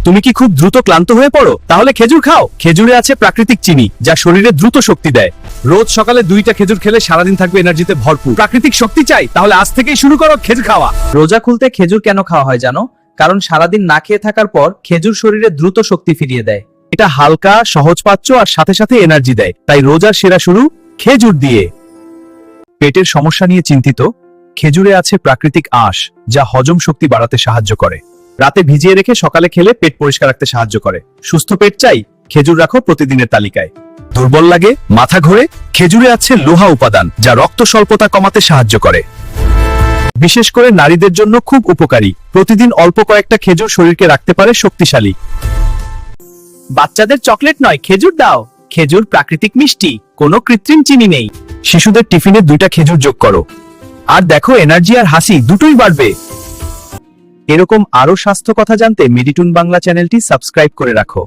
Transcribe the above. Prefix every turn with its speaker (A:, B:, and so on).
A: তুমি কি খুব দ্রুত ক্লান্ত হয়ে পড়ো? তাহলে খেজুর খাও। খেজুরে আছে প্রাকৃতিক চিনি, যা শরীরে দ্রুত শক্তি দেয়। রোজ সকালে 2টা খেজুর খেলে সারাদিন থাকবে এনার্জিতে ভরপুর। প্রাকৃতিক শক্তি চাই? তাহলে আজ থেকেই শুরু করো খেজুর খাওয়া।
B: রোজা খুলতে খেজুর কেন খাওয়া হয় জানো? কারণ সারাদিন না খেয়ে থাকার পর খেজুর শরীরে দ্রুত শক্তি ফিরিয়ে দেয়।
A: এটা হালকা, সহজপাচ্য আর সাথে সাথে এনার্জি দেয়। তাই রোজার সেরা শুরু খেজুর দিয়ে। পেটের সমস্যা নিয়ে চিন্তিত? খেজুরে আছে প্রাকৃতিক আঁশ, যা হজম শক্তি বাড়াতে সাহায্য করে। রাতে ভিজিয়ে রেখে সকালে খেলে পেট পরিষ্কার রাখতে সাহায্য করে। সুস্থ পেট চাই? খেজুর রাখো প্রতিদিনের তালিকায়। দুর্বল লাগে, মাথা ঘোরে? খেজুরে আছে লোহা উপাদান, যা রক্ত স্বল্পতা কমাতে সাহায্য করে। বিশেষ করে নারীদের জন্য খুব উপকারী। প্রতিদিন অল্প কয়েকটা খেজুর শরীরকে রাখতে পারে শক্তিশালী।
B: বাচ্চাদের চকলেট নয়, খেজুর দাও। খেজুর প্রাকৃতিক মিষ্টি, কোনো কৃত্রিম চিনি নেই।
A: শিশুদের টিফিনে 2টা খেজুর যোগ করো, আর দেখো এনার্জি আর হাসি দুটোই বাড়বে। এরকম আরো স্বাস্থ্য কথা জানতে মেডিটুন বাংলা চ্যানেলটি সাবস্ক্রাইব করে রাখো।